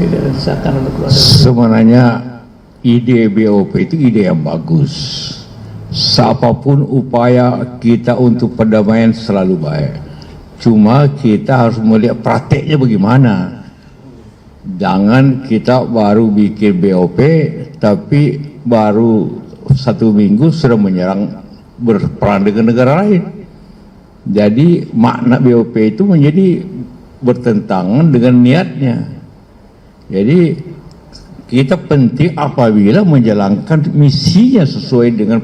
Tidak disahkan untuk keluar. Sebenarnya ide BOP itu ide yang bagus. Siapapun upaya kita untuk perdamaian selalu baik. Cuma kita harus melihat prakteknya bagaimana. Jangan kita baru bikin BOP tapi baru 1 minggu sudah menyerang berperang dengan negara lain. Jadi makna BOP itu menjadi bertentangan dengan niatnya. Jadi kita penting apabila menjalankan misinya sesuai dengan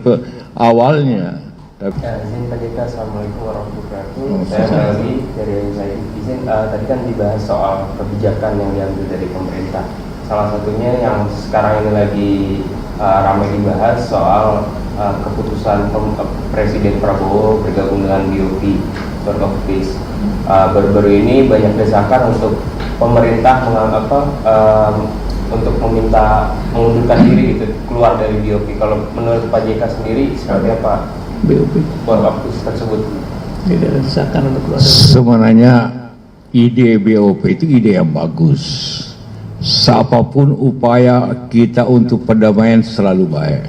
awalnya. Izin tadi kan, Assalamualaikum warahmatullahi wabarakatuh. Saya Meldi dari saya izin tadi kan dibahas soal kebijakan yang diambil dari pemerintah. Salah satunya yang sekarang ini lagi ramai dibahas soal keputusan Presiden Prabowo bergabung dengan BOP, sort of peace. Baru-baru ini banyak desakan untuk pemerintah untuk meminta mengundurkan diri gitu, keluar dari BOP. Kalau menurut Pak JK sendiri seperti apa BOP tersebut? tidak disahkan untuk keluar. Sebenarnya ide BOP itu ide yang bagus. Siapapun upaya kita untuk perdamaian selalu baik.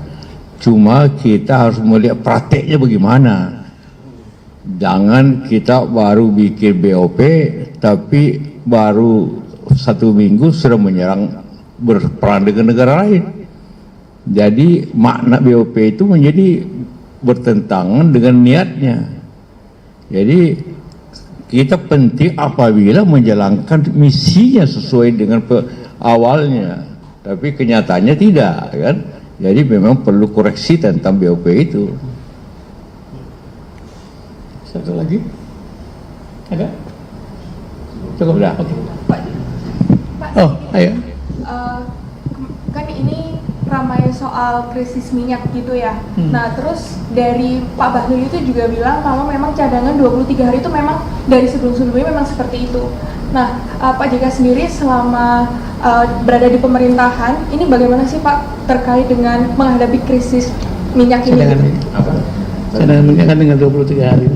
Cuma kita harus melihat prakteknya bagaimana. Jangan kita baru bikin BOP tapi baru 1 minggu sudah menyerang berperang dengan negara lain. Jadi makna BOP itu menjadi bertentangan dengan niatnya. Jadi kita penting apabila menjalankan misinya sesuai dengan awalnya, tapi kenyataannya tidak, kan? Jadi memang perlu koreksi tentang BOP itu. Satu lagi ada? Cukup. Sudah. Oke. Pak, Oh, ayo. kan ini ramai soal krisis minyak gitu ya. Nah, terus dari Pak Bahlil itu juga bilang kalau memang cadangan 23 hari itu memang dari sebelum-sebelumnya memang seperti itu. Nah, Pak JK sendiri selama berada di pemerintahan, ini bagaimana sih Pak terkait dengan menghadapi krisis minyak ini? Cadangan minyak kan dengan 23 hari.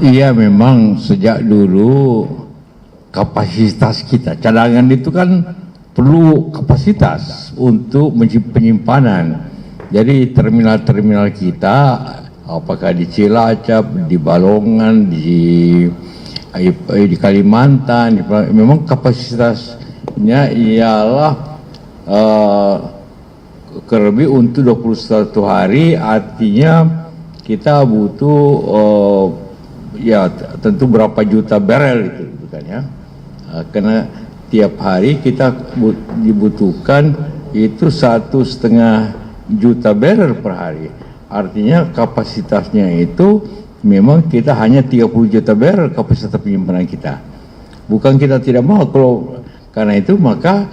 Iya, memang sejak dulu kapasitas kita, cadangan itu kan perlu kapasitas untuk penyimpanan. Jadi terminal-terminal kita, apakah di Cilacap, di Balongan, di Kalimantan, memang kapasitasnya ialah lebih untuk 21 hari, artinya kita butuh ya tentu berapa juta barel itu kan ya, karena tiap hari kita dibutuhkan itu 1,5 juta barel per hari. Artinya kapasitasnya itu memang kita hanya 30 juta barel kapasitas penyimpanan kita. Bukan kita tidak mau, karena itu maka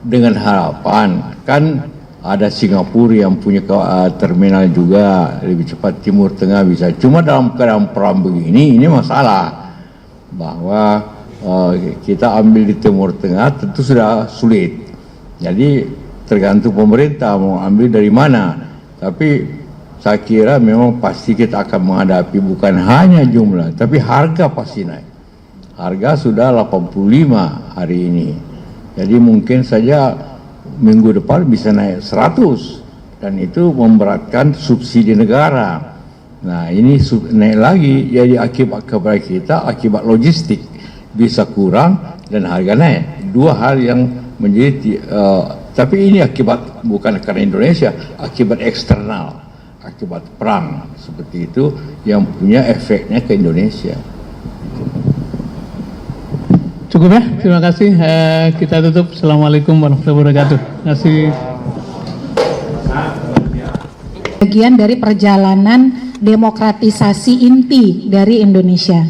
dengan harapan kan ada Singapura yang punya terminal juga lebih cepat, Timur Tengah bisa. Cuma dalam keadaan perang begini ini masalah bahwa kita ambil di Timur Tengah tentu sudah sulit. Jadi tergantung pemerintah mau ambil dari mana. Tapi saya kira memang pasti kita akan menghadapi bukan hanya jumlah, tapi harga pasti naik. Harga sudah 85 hari ini. Jadi mungkin saja minggu depan bisa naik 100, dan itu memberatkan subsidi negara. Nah ini naik lagi, jadi akibat kepada kita, akibat logistik bisa kurang dan harga naik. Dua hal yang menjadi tapi ini akibat bukan karena Indonesia, akibat eksternal, akibat perang seperti itu yang punya efeknya ke Indonesia. Cukup ya, terima kasih. Kita tutup. Assalamualaikum warahmatullahi wabarakatuh. Terima kasih. Bagian dari perjalanan demokratisasi inti dari Indonesia.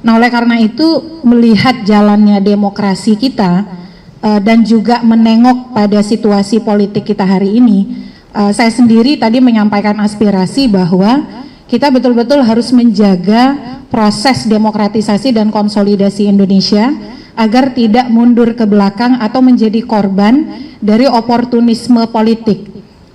Nah, oleh karena itu melihat jalannya demokrasi kita dan juga menengok pada situasi politik kita hari ini, saya sendiri tadi menyampaikan aspirasi bahwa kita betul-betul harus menjaga proses demokratisasi dan konsolidasi Indonesia agar tidak mundur ke belakang atau menjadi korban dari oportunisme politik.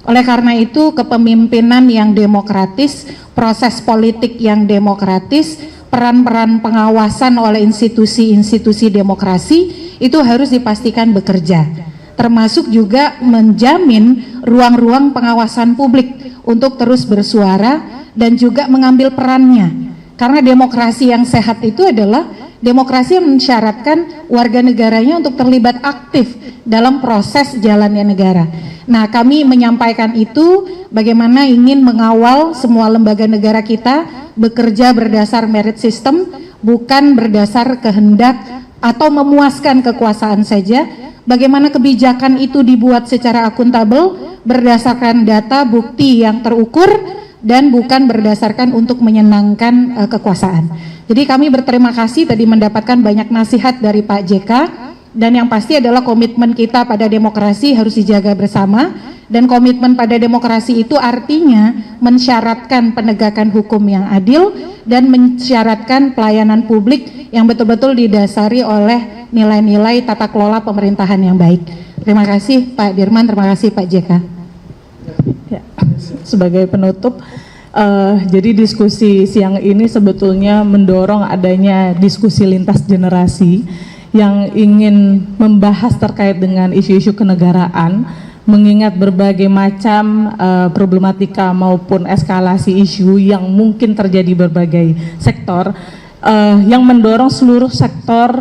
Oleh karena itu, kepemimpinan yang demokratis, proses politik yang demokratis, peran-peran pengawasan oleh institusi-institusi demokrasi itu harus dipastikan bekerja, termasuk juga menjamin ruang-ruang pengawasan publik untuk terus bersuara dan juga mengambil perannya. Karena demokrasi yang sehat itu adalah demokrasi yang mensyaratkan warga negaranya untuk terlibat aktif dalam proses jalannya negara. Nah, kami menyampaikan itu bagaimana ingin mengawal semua lembaga negara kita bekerja berdasar merit system, bukan berdasar kehendak atau memuaskan kekuasaan saja. Bagaimana kebijakan itu dibuat secara akuntabel berdasarkan data bukti yang terukur dan bukan berdasarkan untuk menyenangkan kekuasaan. Jadi kami berterima kasih tadi mendapatkan banyak nasihat dari Pak JK, dan yang pasti adalah komitmen kita pada demokrasi harus dijaga bersama, dan komitmen pada demokrasi itu artinya mensyaratkan penegakan hukum yang adil dan mensyaratkan pelayanan publik yang betul-betul didasari oleh nilai-nilai tata kelola pemerintahan yang baik. Terima kasih Pak Dirman, terima kasih Pak JK. Ya, sebagai penutup, jadi diskusi siang ini sebetulnya mendorong adanya diskusi lintas generasi yang ingin membahas terkait dengan isu-isu kenegaraan, mengingat berbagai macam problematika maupun eskalasi isu yang mungkin terjadi berbagai sektor, yang mendorong seluruh sektor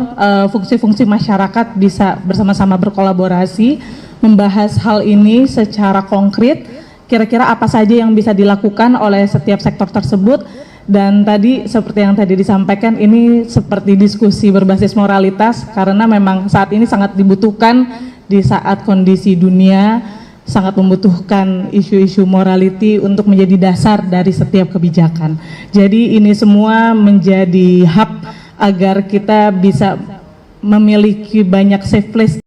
fungsi-fungsi masyarakat bisa bersama-sama berkolaborasi membahas hal ini secara konkret. Kira-kira apa saja yang bisa dilakukan oleh setiap sektor tersebut. Dan tadi seperti yang tadi disampaikan, ini seperti diskusi berbasis moralitas karena memang saat ini sangat dibutuhkan di saat kondisi dunia sangat membutuhkan isu-isu morality untuk menjadi dasar dari setiap kebijakan. Jadi ini semua menjadi hub agar kita bisa memiliki banyak safe place